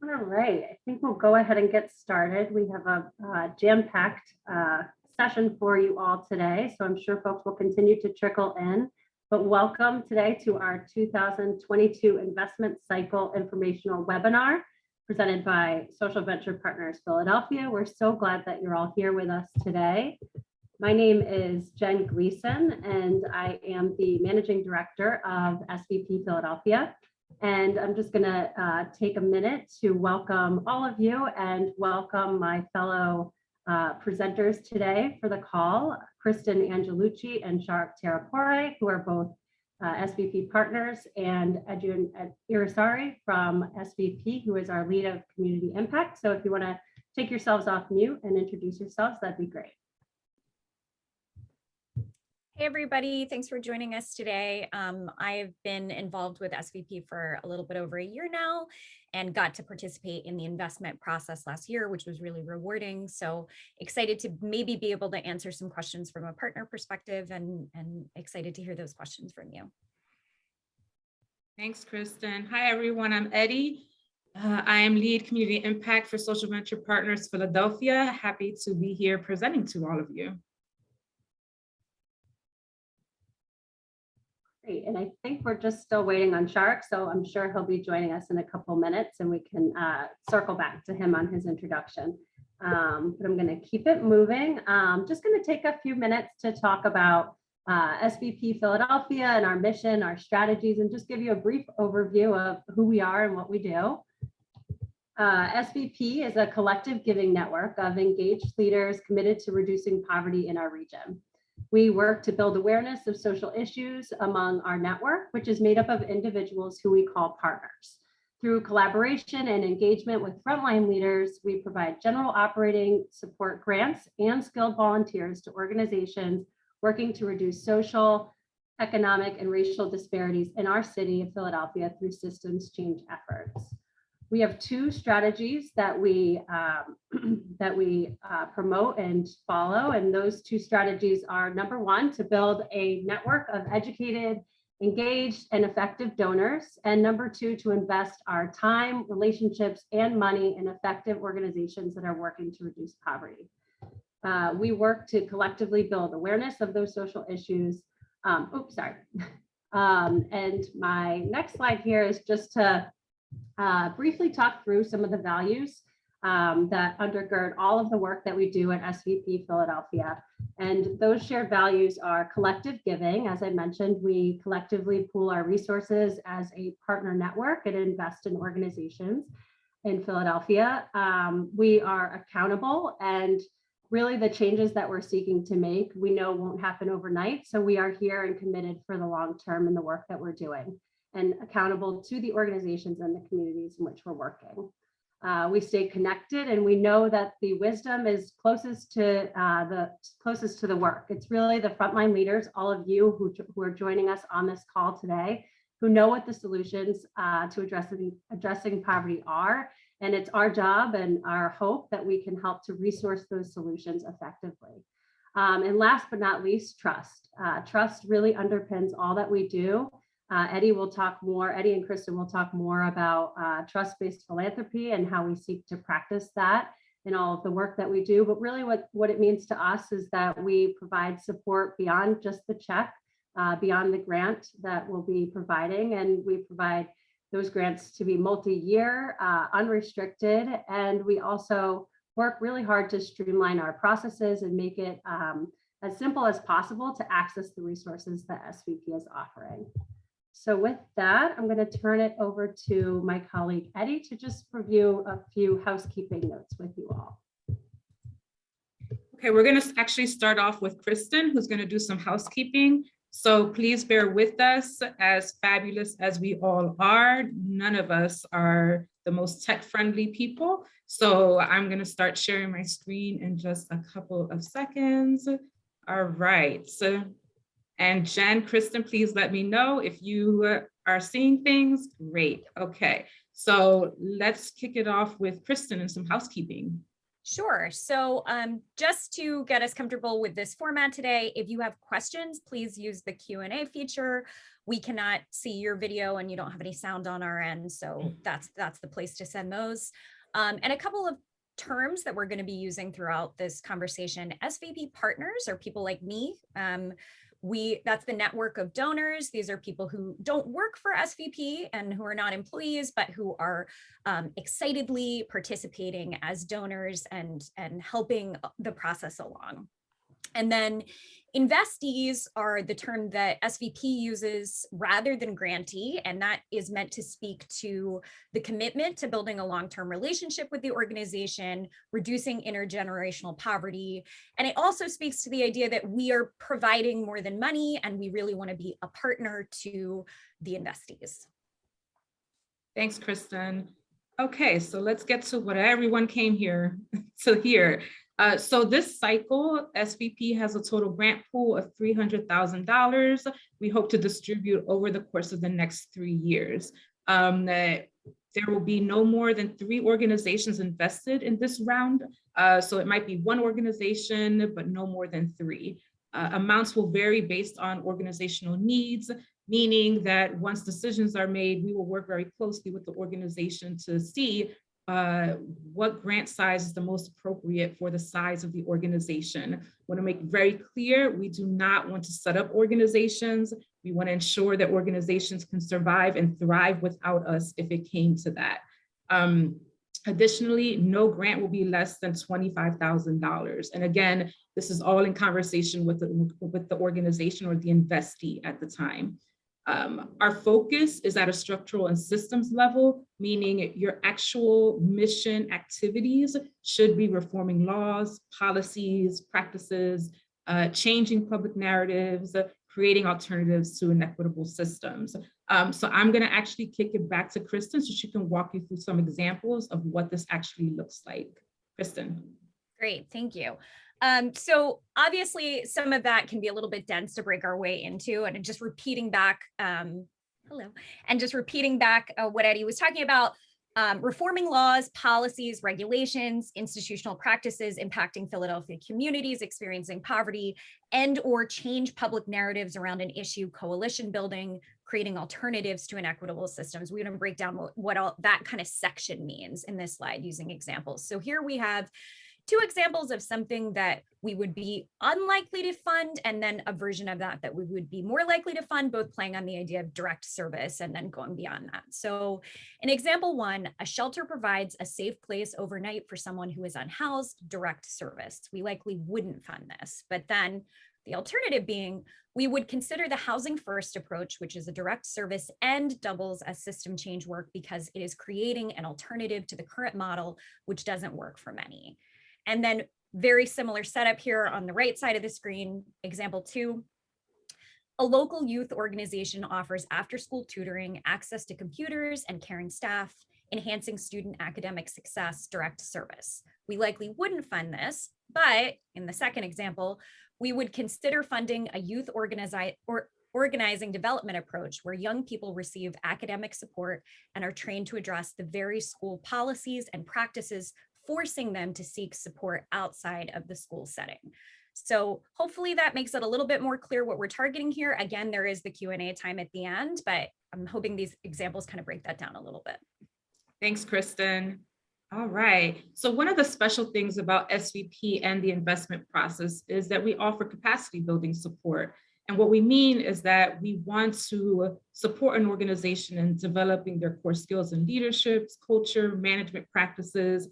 All right, I think we'll go ahead and get started. We have a jam-packed session for you all today, so I'm sure folks will continue to trickle in. But welcome today to our 2022 Investment Cycle Informational Webinar presented by Social Venture Partners Philadelphia. We're so glad that you're all here with us today. My name is Jen Gleason, and I am the Managing Director of SVP Philadelphia. And I'm just going to take a minute to welcome all of you and welcome my fellow presenters today for the call, Kristen Angelucci and Sharik Terapore, who are both SVP partners, and Adrian Irisari from SVP, who is our lead of community impact. So if you want to take yourselves off mute and introduce yourselves, that'd be great. Hey everybody, thanks for joining us today. I've been involved with SVP for a little bit over a year now and got to participate in the investment process last year, which was really rewarding. So excited to maybe be able to answer some questions from a partner perspective and excited to hear those questions from you. Thanks, Kristen. Hi everyone, I'm Eddie. I am lead community impact for Social Venture Partners Philadelphia. Happy to be here presenting to all of you. Great, and I think we're just still waiting on Sharik, so I'm sure he'll be joining us in a couple minutes and we can circle back to him on his introduction. But I'm going to keep it moving. Just going to take a few minutes to talk about SVP Philadelphia and our mission, our strategies, and just give you a brief overview of who we are and what we do. SVP is a collective giving network of engaged leaders committed to reducing poverty in our region. We work to build awareness of social issues among our network, which is made up of individuals who we call partners. Through collaboration and engagement with frontline leaders, we provide general operating support grants and skilled volunteers to organizations working to reduce social, economic, and racial disparities in our city of Philadelphia through systems change efforts. We have two strategies that we promote and follow, and those two strategies are: number one, to build a network of educated, engaged, and effective donors, and number two, to invest our time, relationships, and money in effective organizations that are working to reduce poverty. We work to collectively build awareness of those social issues. And my next slide here is just to briefly talk through some of the values that undergird all of the work that we do at SVP Philadelphia. And those shared values are collective giving. As I mentioned, we collectively pool our resources as a partner network and invest in organizations in Philadelphia. We are accountable, and really the changes that we're seeking to make, we know won't happen overnight. So we are here and committed for the long term in the work that we're doing, and accountable to the organizations and the communities in which we're working. We stay connected, and we know that the wisdom is closest to the work. It's really the frontline leaders, all of you who are joining us on this call today, who know what the solutions to addressing poverty are. And it's our job and our hope that we can help to resource those solutions effectively. And last but not least, trust. Trust really underpins all that we do. Eddie and Kristen will talk more about trust-based philanthropy and how we seek to practice that in all of the work that we do. But really what it means to us is that we provide support beyond just the check, beyond the grant that we'll be providing. And we provide those grants to be multi-year, unrestricted. And we also work really hard to streamline our processes and make it as simple as possible to access the resources that SVP is offering. So with that, I'm going to turn it over to my colleague, Eddie, to just review a few housekeeping notes with you all. Okay, we're going to actually start off with Kristen, who's going to do some housekeeping. So please bear with us. As fabulous as we all are, none of us are the most tech-friendly people. So I'm going to start sharing my screen in just a couple of seconds. All right. And Jen, Kristen, please let me know if you are seeing things. Great. Okay. So let's kick it off with Kristen and some housekeeping. Sure. So just to get us comfortable with this format today, if you have questions, please use the Q&A feature. We cannot see your video and you don't have any sound on our end. So that's the place to send those. And a couple of terms that we're going to be using throughout this conversation. SVP partners are people like me. That's the network of donors. These are people who don't work for SVP and who are not employees, but who are excitedly participating as donors and helping the process along. And then investees are the term that SVP uses rather than grantee, and that is meant to speak to the commitment to building a long-term relationship with the organization, reducing intergenerational poverty. And it also speaks to the idea that we are providing more than money and we really want to be a partner to the investees. Thanks, Kristen. Okay, so let's get to what everyone came here to hear. So this cycle, SVP has a total grant pool of $300,000. We hope to distribute over the course of the next 3 years. There will be no more than 3 organizations invested in this round. So it might be 1 organization, but no more than 3. Amounts will vary based on organizational needs, meaning that once decisions are made, we will work very closely with the organization to see what grant size is the most appropriate for the size of the organization. I want to make very clear, we do not want to set up organizations. We want to ensure that organizations can survive and thrive without us if it came to that. Additionally, no grant will be less than $25,000. And again, this is all in conversation with the organization or the investee at the time. Our focus is at a structural and systems level, meaning your actual mission activities should be reforming laws, policies, practices, changing public narratives, creating alternatives to inequitable systems. So I'm going to actually kick it back to Kristen so she can walk you through some examples of what this actually looks like. Kristen. Great, thank you. So obviously some of that can be a little bit dense to break our way into, and just repeating back, what Eddie was talking about, reforming laws, policies, regulations, institutional practices impacting Philadelphia communities experiencing poverty, and/or change public narratives around an issue, coalition building, creating alternatives to inequitable systems. We're going to break down what all that kind of section means in this slide using examples. So here we have 2 examples of something that we would be unlikely to fund, and then a version of that we would be more likely to fund, both playing on the idea of direct service and then going beyond that. So in example 1, a shelter provides a safe place overnight for someone who is unhoused, direct service. We likely wouldn't fund this, but then the alternative being, we would consider the housing first approach, which is a direct service and doubles as system change work because it is creating an alternative to the current model, which doesn't work for many. And then very similar setup here on the right side of the screen, example 2. A local youth organization offers after-school tutoring, access to computers and caring staff, enhancing student academic success, direct service. We likely wouldn't fund this, but in the second example, we would consider funding a youth organizing development approach where young people receive academic support and are trained to address the very school policies and practices forcing them to seek support outside of the school setting. So hopefully that makes it a little bit more clear what we're targeting here. Again, there is the Q&A time at the end, but I'm hoping these examples kind of break that down a little bit. Thanks, Kristen. All right. So one of the special things about SVP and the investment process is that we offer capacity building support. And what we mean is that we want to support an organization in developing their core skills in leadership, culture, management practices,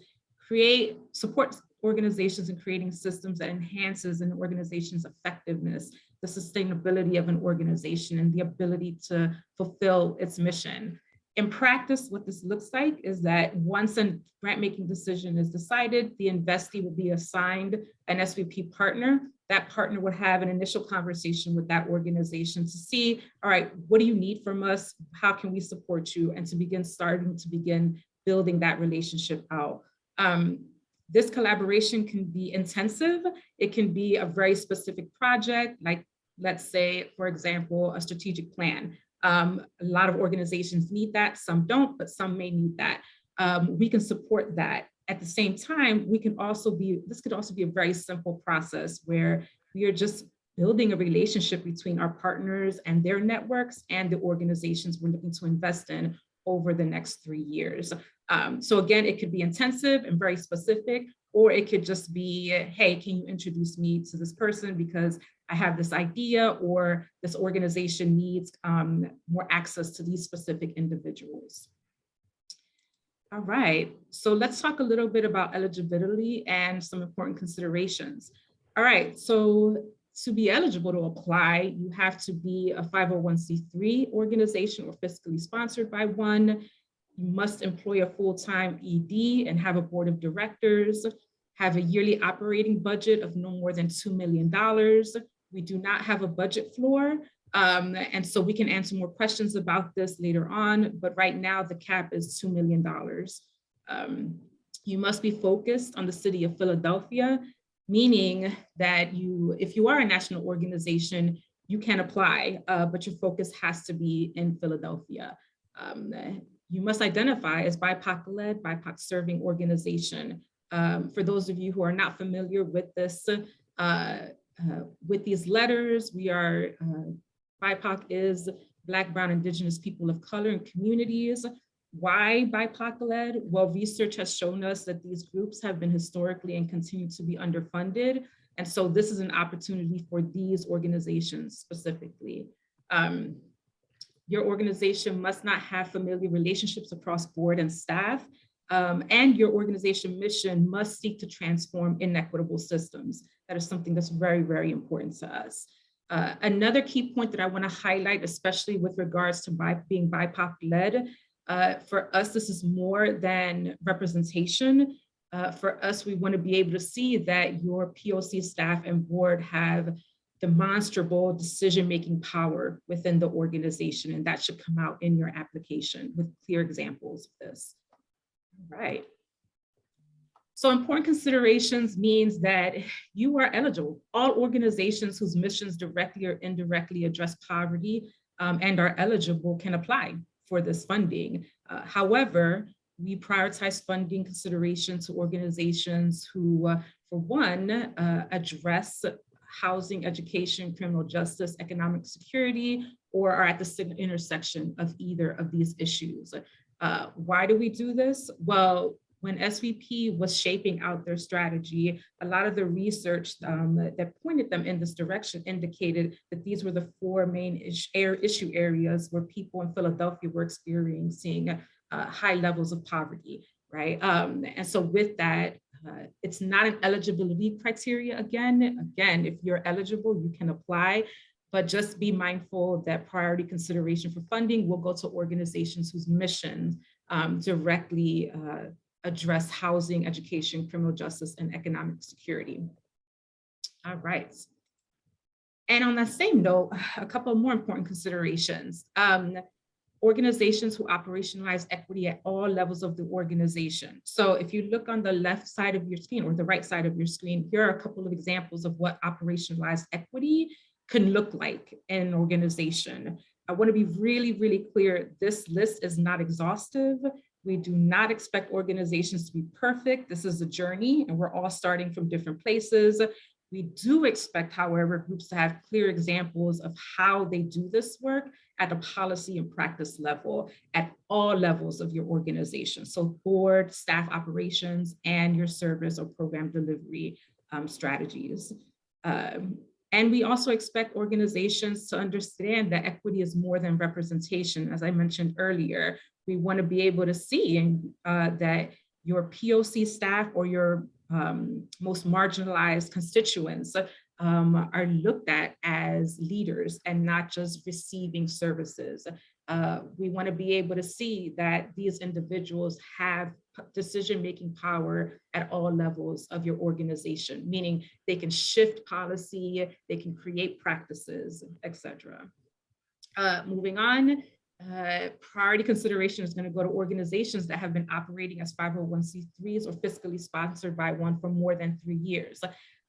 support organizations in creating systems that enhances an organization's effectiveness, the sustainability of an organization, and the ability to fulfill its mission. In practice, what this looks like is that once a grant-making decision is decided, the investee will be assigned an SVP partner. That partner would have an initial conversation with that organization to see, all right, what do you need from us? How can we support you? And to begin building that relationship out. This collaboration can be intensive. It can be a very specific project, like let's say, for example, a strategic plan. A lot of organizations need that, some don't, but some may need that. We can support that. At the same time, this could also be a very simple process where we are just building a relationship between our partners and their networks and the organizations we're looking to invest in over the next 3 years. So again, it could be intensive and very specific, or it could just be, hey, can you introduce me to this person because I have this idea, or this organization needs more access to these specific individuals. All right, so let's talk a little bit about eligibility and some important considerations. All right, so to be eligible to apply, you have to be a 501c3 organization or fiscally sponsored by one. You must employ a full-time ED and have a board of directors, have a yearly operating budget of no more than $2 million. We do not have a budget floor, and so we can answer more questions about this later on, but right now the cap is $2 million. You must be focused on the city of Philadelphia, meaning that if you are a national organization, you can apply, but your focus has to be in Philadelphia. You must identify as BIPOC-led, BIPOC-serving organization. For those of you who are not familiar with this, with these letters, we are, BIPOC is Black, Brown, Indigenous people of color and communities. Why BIPOC-led? Well, research has shown us that these groups have been historically and continue to be underfunded. And so this is an opportunity for these organizations specifically. Your organization must not have familiar relationships across board and staff. And your organization mission must seek to transform inequitable systems. That is something that's very, very important to us. Another key point that I want to highlight, especially with regards to being BIPOC-led, for us, this is more than representation. For us, we want to be able to see that your POC staff and board have demonstrable decision-making power within the organization, and that should come out in your application with clear examples of this. All right. So important considerations means that you are eligible. All organizations whose missions directly or indirectly address poverty and are eligible can apply for this funding. However, we prioritize funding consideration to organizations who, for one, address housing, education, criminal justice, economic security, or are at the intersection of either of these issues. Why do we do this? Well, when SVP was shaping out their strategy, a lot of the research that pointed them in this direction indicated that these were the 4 main issue areas where people in Philadelphia were experiencing high levels of poverty, right? And so with that, it's not an eligibility criteria. Again, if you're eligible, you can apply, but just be mindful that priority consideration for funding will go to organizations whose missions directly address housing, education, criminal justice, and economic security. All right. And on that same note, a couple more important considerations. Organizations who operationalize equity at all levels of the organization. So if you look on the left side of your screen or the right side of your screen, here are a couple of examples of what operationalized equity can look like in an organization. I want to be really, really clear. This list is not exhaustive. We do not expect organizations to be perfect. This is a journey and we're all starting from different places. We do expect, however, groups to have clear examples of how they do this work at a policy and practice level at all levels of your organization. So board, staff operations, and your service or program delivery strategies. And we also expect organizations to understand that equity is more than representation. As I mentioned earlier, we want to be able to see that your POC staff or your most marginalized constituents are looked at as leaders and not just receiving services. We want to be able to see that these individuals have decision-making power at all levels of your organization, meaning they can shift policy, they can create practices, etc. Moving on, priority consideration is going to go to organizations that have been operating as 501c3s or fiscally sponsored by one for more than 3 years.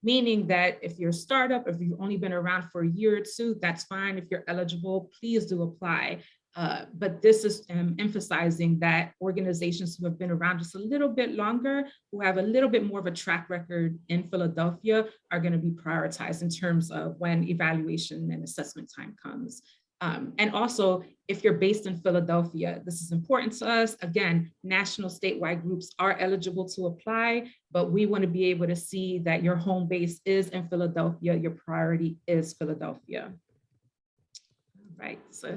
Meaning that if you're a startup, if you've only been around for a year or two, that's fine. If you're eligible, please do apply. But this is emphasizing that organizations who have been around just a little bit longer, who have a little bit more of a track record in Philadelphia, are going to be prioritized in terms of when evaluation and assessment time comes. And also, if you're based in Philadelphia, this is important to us. Again, national statewide groups are eligible to apply, but we want to be able to see that your home base is in Philadelphia, your priority is Philadelphia. All right, so.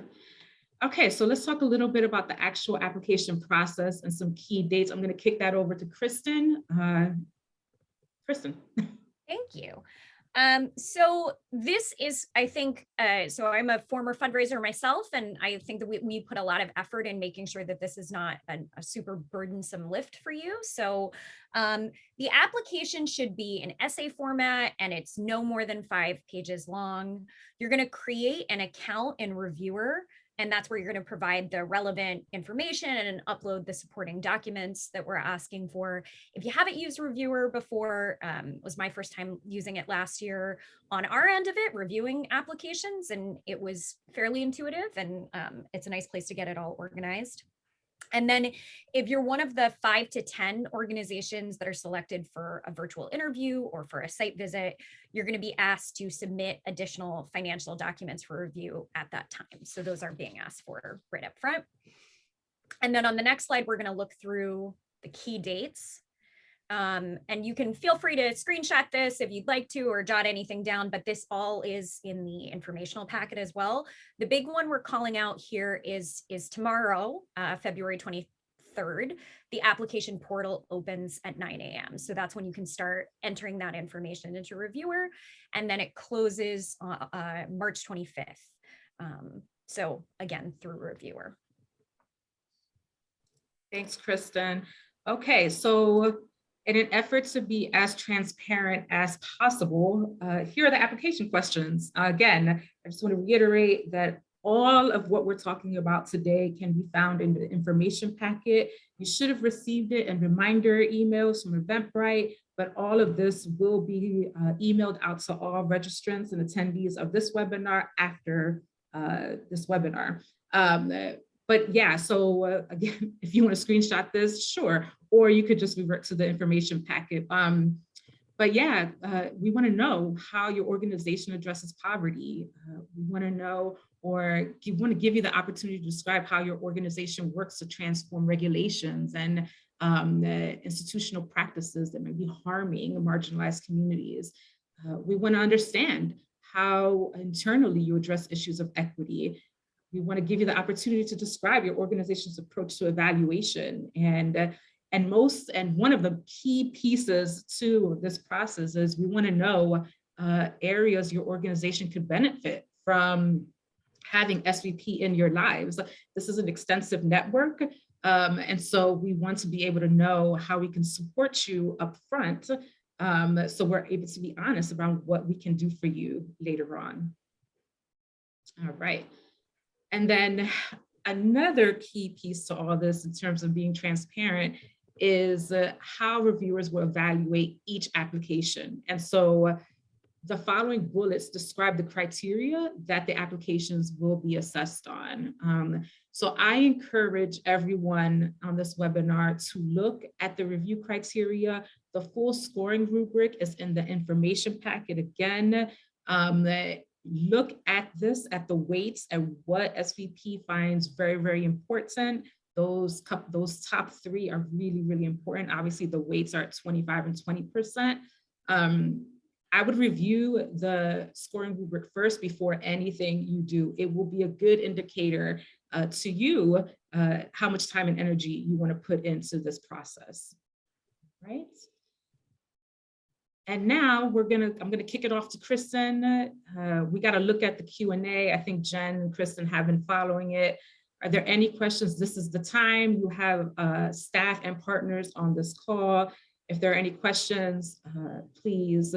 Okay, so let's talk a little bit about the actual application process and some key dates. I'm going to kick that over to Kristen. Kristen. Thank you. So this is, I think, so I'm a former fundraiser myself, and I think that we put a lot of effort in making sure that this is not a super burdensome lift for you. So the application should be an essay format, and it's no more than 5 pages long. You're going to create an account in Reviewer, and that's where you're going to provide the relevant information and upload the supporting documents that we're asking for. If you haven't used Reviewer before, it was my first time using it last year on our end of it, reviewing applications, and it was fairly intuitive, and it's a nice place to get it all organized. And then if you're one of the 5 to 10 organizations that are selected for a virtual interview or for a site visit, you're going to be asked to submit additional financial documents for review at that time. So those are being asked for right up front. And then on the next slide, we're going to look through the key dates. And you can feel free to screenshot this if you'd like to, or jot anything down, but this all is in the informational packet as well. The big one we're calling out here is tomorrow, February 23rd. The application portal opens at 9 a.m. So that's when you can start entering that information into Reviewer, and then it closes March 25th. So again, through Reviewer. Thanks, Kristen. Okay, so in an effort to be as transparent as possible, here are the application questions. Again, I just want to reiterate that all of what we're talking about today can be found in the information packet. You should have received it in reminder emails from Eventbrite, but all of this will be emailed out to all registrants and attendees of this webinar after this webinar. But yeah, so again, if you want to screenshot this, sure, or you could just revert to the information packet. But yeah, we want to know how your organization addresses poverty. We want to know, or we want to give you the opportunity to describe how your organization works to transform regulations and the institutional practices that may be harming marginalized communities. We want to understand how internally you address issues of equity. We want to give you the opportunity to describe your organization's approach to evaluation. And one of the key pieces to this process is we want to know areas your organization could benefit from having SVP in your lives. This is an extensive network. And so we want to be able to know how we can support you up front, so we're able to be honest about what we can do for you later on. All right. And then another key piece to all this in terms of being transparent is how reviewers will evaluate each application. And so the following bullets describe the criteria that the applications will be assessed on. So I encourage everyone on this webinar to look at the review criteria. The full scoring rubric is in the information packet again. Look at this, at the weights and what SVP finds very, very important. Those top 3 are really, really important. Obviously, the weights are at 25 and 20%. I would review the scoring rubric first before anything you do. It will be a good indicator to you how much time and energy you want to put into this process, right? And now I'm gonna kick it off to Kristen. We got to look at the Q&A. I think Jen and Kristen have been following it. Are there any questions? This is the time. You have staff and partners on this call. If there are any questions, please,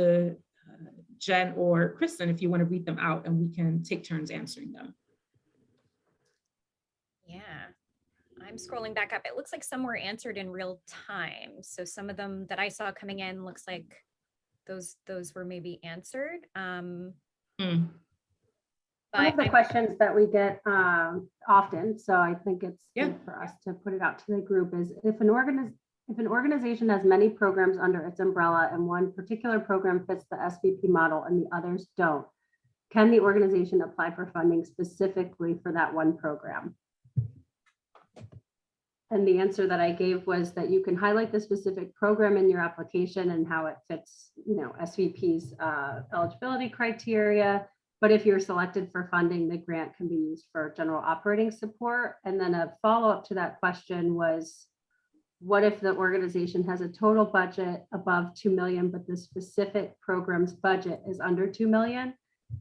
Jen or Kristen, if you want to read them out, and we can take turns answering them. Yeah, I'm scrolling back up. It looks like some were answered in real time. So some of them that I saw coming in looks like those were maybe answered. But One of the I'm- questions that we get often, so I think it's Yeah. good for us to put it out to the group, is if an organization has many programs under its umbrella and one particular program fits the SVP model and the others don't, can the organization apply for funding specifically for that one program? And the answer that I gave was that you can highlight the specific program in your application and how it fits, SVP's eligibility criteria. But if you're selected for funding, the grant can be used for general operating support. And then a follow-up to that question was, what if the organization has a total budget above 2 million, but the specific program's budget is under 2 million?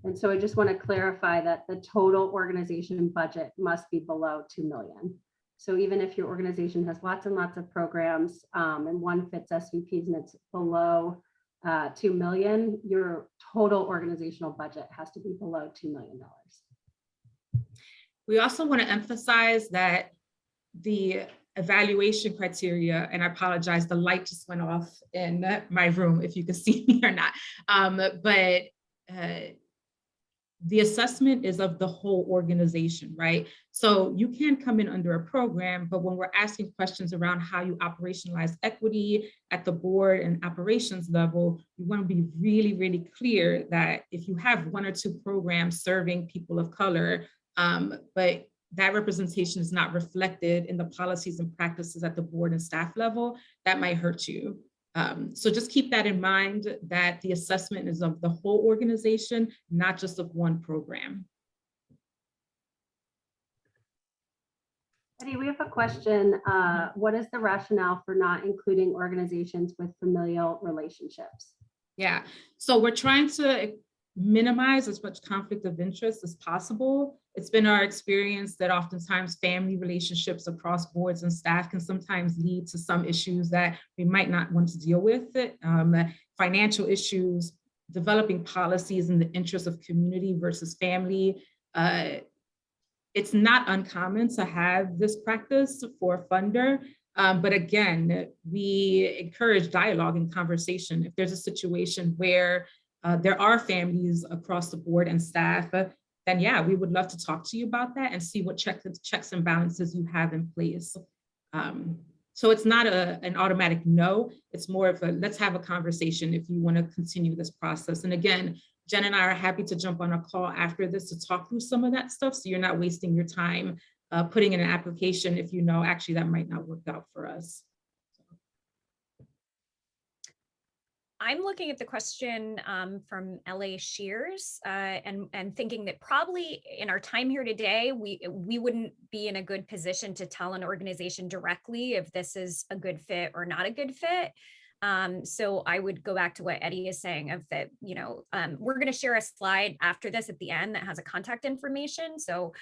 And so I just want to clarify that the total organization budget must be below 2 million. So even if your organization has lots and lots of programs and one fits SVPs and it's below 2 million, your total organizational budget has to be below $2 million. We also want to emphasize that the evaluation criteria, and I apologize, the light just went off in my room if you can see me or not, but the assessment is of the whole organization, right? So you can come in under a program, but when we're asking questions around how you operationalize equity at the board and operations level, you want to be really, really clear that if you have one or two programs serving people of color, but that representation is not reflected in the policies and practices at the board and staff level, that might hurt you. So just keep that in mind, that the assessment is of the whole organization, not just of one program. Eddie, we have a question. What is the rationale for not including organizations with familial relationships? Yeah, so we're trying to minimize as much conflict of interest as possible. It's been our experience that oftentimes family relationships across boards and staff can sometimes lead to some issues that we might not want to deal with. Financial issues, developing policies in the interest of community versus family. It's not uncommon to have this practice for a funder. But again, we encourage dialogue and conversation. If there's a situation where there are families across the board and staff, then yeah, we would love to talk to you about that and see what checks and balances you have in place. So it's not an automatic no, it's more of a let's have a conversation if you want to continue this process. And again, Jen and I are happy to jump on a call after this to talk through some of that stuff, so you're not wasting your time putting in an application if you know actually that might not work out for us. I'm looking at the question from LA Shears and thinking that probably in our time here today, we wouldn't be in a good position to tell an organization directly if this is a good fit or not a good fit. So I would go back to what Eddie is saying of that, we're going to share a slide after this at the end that has a contact information. So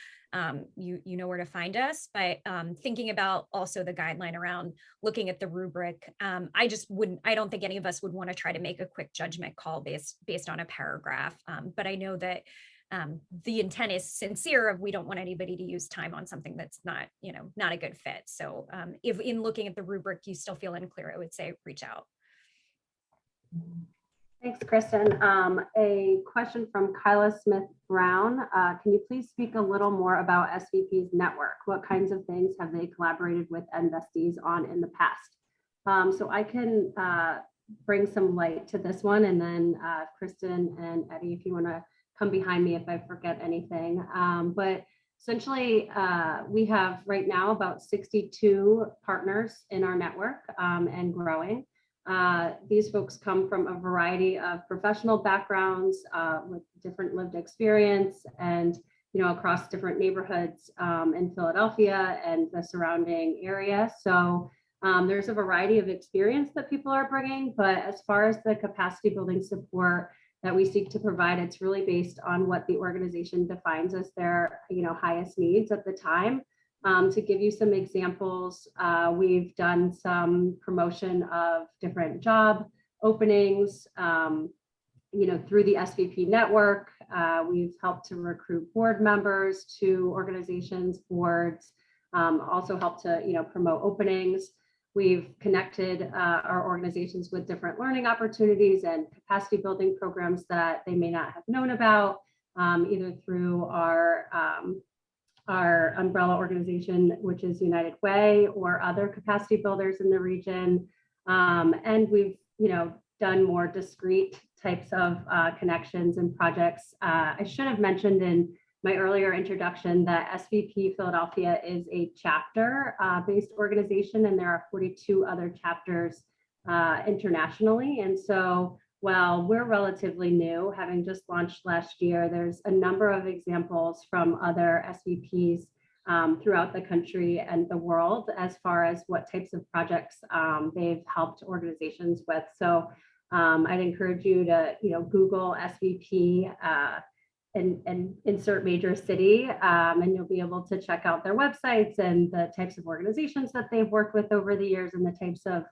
you know where to find us, but thinking about also the guideline around looking at the rubric, I don't think any of us would want to try to make a quick judgment call based on a paragraph. But I know that the intent is sincere of we don't want anybody to use time on something that's not, not a good fit. So if in looking at the rubric, you still feel unclear, I would say reach out. Thanks, Kristen. A question from Kyla Smith Brown. Can you please speak a little more about SVP's network? What kinds of things have they collaborated with investees on in the past? So I can bring some light to this one, and then Kristen and Eddie, if you want to come behind me if I forget anything. But essentially, we have right now about 62 partners in our network and growing. These folks come from a variety of professional backgrounds with different lived experience and, across different neighborhoods in Philadelphia and the surrounding area. So there's a variety of experience that people are bringing, but as far as the capacity building support that we seek to provide, it's really based on what the organization defines as their, highest needs at the time. To give you some examples, we've done some promotion of different job openings, through the SVP network. We've helped to recruit board members to organizations, boards, also helped to, promote openings. We've connected our organizations with different learning opportunities and capacity building programs that they may not have known about. either through our umbrella organization, which is United Way, or other capacity builders in the region. And we've, done more discrete types of connections and projects. I should have mentioned in my earlier introduction that SVP Philadelphia is a chapter-based organization, and there are 42 other chapters internationally. And so while we're relatively new, having just launched last year, there's a number of examples from other SVPs throughout the country and the world as far as what types of projects they've helped organizations with. So I'd encourage you to, Google SVP and insert major city, and you'll be able to check out their websites and the types of organizations that they've worked with over the years and the types of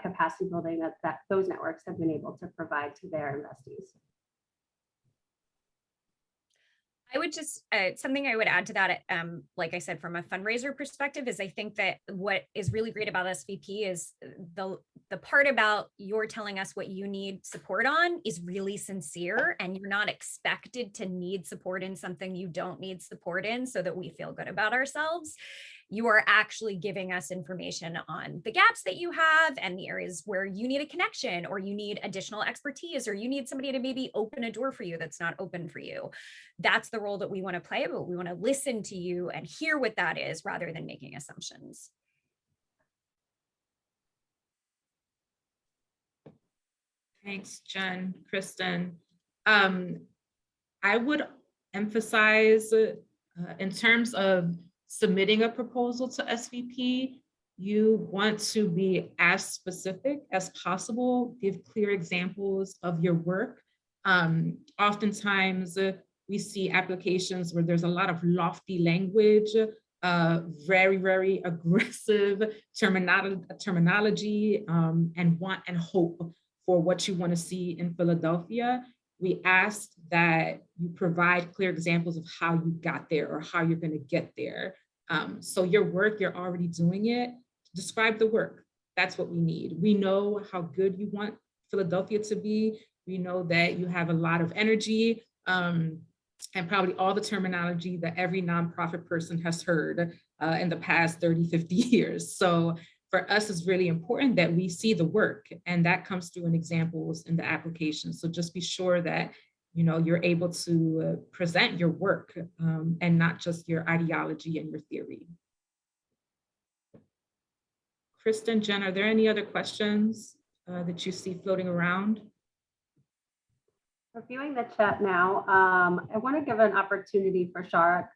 capacity building that those networks have been able to provide to their investees. I would just, something I would add to that, like I said, from a fundraiser perspective, is I think that what is really great about SVP is the part about you're telling us what you need support on is really sincere, and you're not expected to need support in something you don't need support in so that we feel good about ourselves. You are actually giving us information on the gaps that you have and the areas where you need a connection, or you need additional expertise, or you need somebody to maybe open a door for you that's not open for you. That's the role that we want to play, but we want to listen to you and hear what that is rather than making assumptions. Thanks, Jen, Kristen. I would emphasize in terms of submitting a proposal to SVP, you want to be as specific as possible, give clear examples of your work. Oftentimes, we see applications where there's a lot of lofty language, very, very aggressive terminology, and want and hope for what you want to see in Philadelphia. We ask that you provide clear examples of how you got there or how you're going to get there. So your work, you're already doing it. Describe the work. That's what we need. We know how good you want Philadelphia to be. We know that you have a lot of energy, and probably all the terminology that every nonprofit person has heard in the past 30, 50 years. So for us, it's really important that we see the work, and that comes through in examples in the application. So just be sure that you're able to present your work and not just your ideology and your theory. Kristen, Jen, are there any other questions that you see floating around? Reviewing the chat now, I want to give an opportunity for Shar,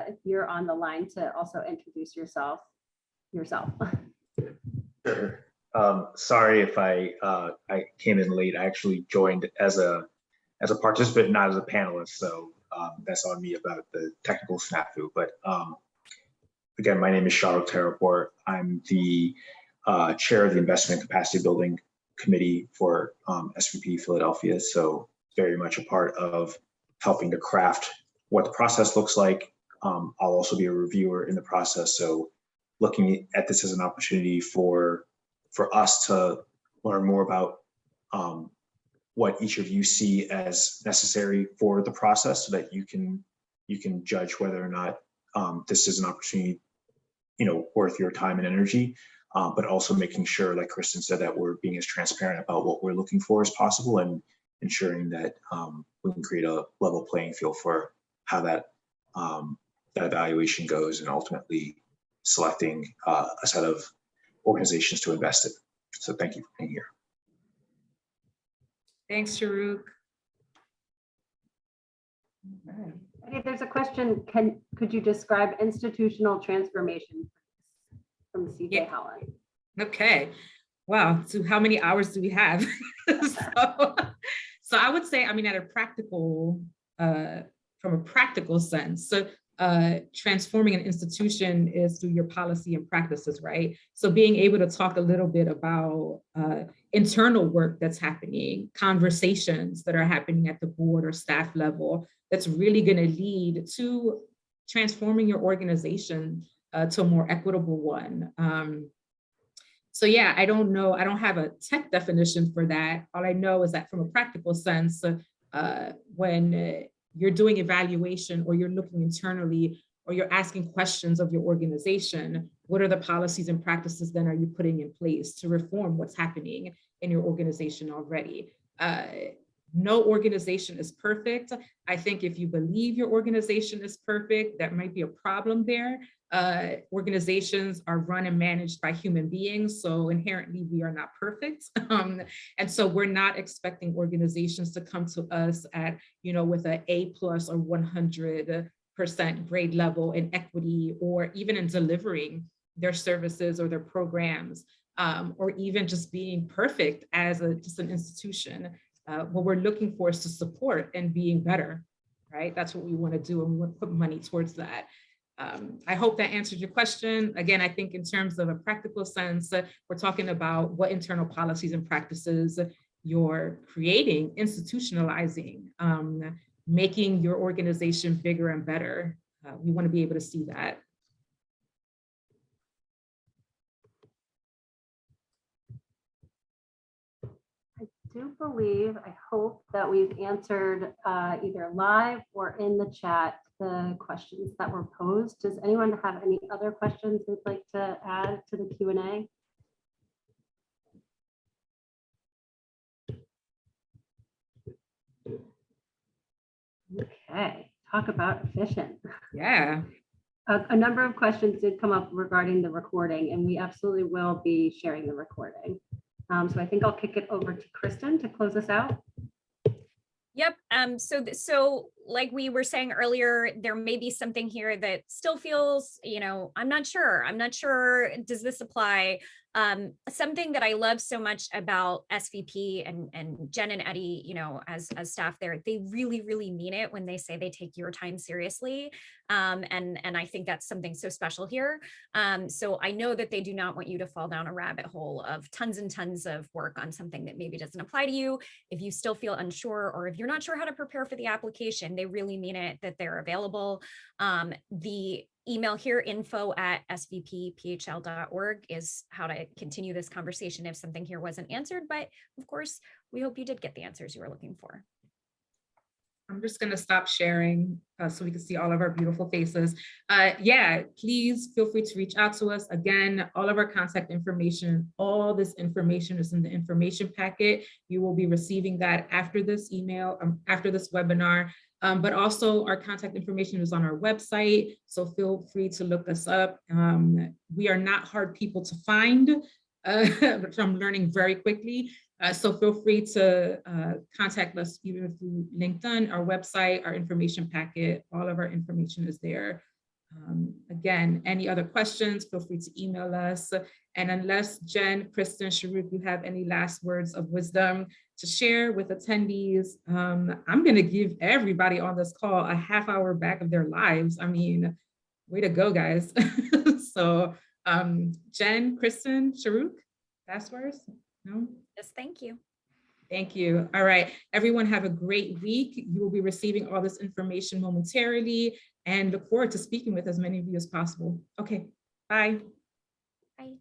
if you're on the line, to also introduce yourself. Sure. Sorry if I came in late. I actually joined as a participant, not as a panelist. So that's on me about the technical snafu. But again, my name is Shar Terraport. I'm the chair of the Investment Capacity Building Committee for SVP Philadelphia. So very much a part of helping to craft what the process looks like. I'll also be a reviewer in the process. So looking at this as an opportunity for us to learn more about what each of you see as necessary for the process, so that you can judge whether or not this is an opportunity, worth your time and energy, but also making sure, like Kristen said, that we're being as transparent about what we're looking for as possible, and ensuring that we can create a level playing field for how that evaluation goes, and ultimately selecting a set of organizations to invest in. So thank you for being here. Thanks, Sharuk. Okay. Hey, there's a question. Could you describe institutional transformation from CJ Holland? Okay. Wow. So how many hours do we have? So I would say, at a practical, from a practical sense, so transforming an institution is through your policy and practices, right? So being able to talk a little bit about internal work that's happening, conversations that are happening at the board or staff level, that's really going to lead to transforming your organization to a more equitable one. So yeah, I don't know. I don't have a tech definition for that. All I know is that from a practical sense, when you're doing evaluation or you're looking internally or you're asking questions of your organization, what are the policies and practices then are you putting in place to reform what's happening in your organization already? No organization is perfect. I think if you believe your organization is perfect, that might be a problem there. Organizations are run and managed by human beings, so inherently we are not perfect. And so we're not expecting organizations to come to us at, with an A+ or 100% grade level in equity, or even in delivering their services or their programs, or even just being perfect as just an institution. What we're looking for is to support and being better, right? That's what we want to do, and we want to put money towards that. I hope that answered your question. Again, I think in terms of a practical sense, we're talking about what internal policies and practices you're creating, institutionalizing, making your organization bigger and better. We want to be able to see that. I do believe, I hope that we've answered either live or in the chat the questions that were posed. Does anyone have any other questions they'd like to add to the Q&A? Okay, talk about efficient. Yeah. A number of questions did come up regarding the recording, and we absolutely will be sharing the recording. So I think I'll kick it over to Kristen to close us out. Yep. So like we were saying earlier, there may be something here that still feels, I'm not sure. Does this apply? Something that I love so much about SVP and Jen and Eddie, as staff there, they really, really mean it when they say they take your time seriously. And I think that's something so special here. So I know that they do not want you to fall down a rabbit hole of tons and tons of work on something that maybe doesn't apply to you. If you still feel unsure, or if you're not sure how to prepare for the application, they really mean it that they're available. The email here, info@svpphl.org, is how to continue this conversation if something here wasn't answered. But of course, we hope you did get the answers you were looking for. I'm just going to stop sharing so we can see all of our beautiful faces. Yeah, please feel free to reach out to us. Again, all of our contact information, all this information is in the information packet. You will be receiving that after this email, after this webinar. But also our contact information is on our website, so feel free to look us up. We are not hard people to find, which I'm learning very quickly. So feel free to contact us either through LinkedIn, our website, our information packet. All of our information is there. Again, any other questions, feel free to email us. And unless Jen, Kristen, Sharuk, you have any last words of wisdom to share with attendees, I'm going to give everybody on this call a half hour back of their lives. I mean, way to go, guys. So Jen, Kristen, Sharuk, last words? No? Yes, thank you. Thank you. All right, everyone have a great week. You will be receiving all this information momentarily, and look forward to speaking with as many of you as possible. Okay, bye. Bye.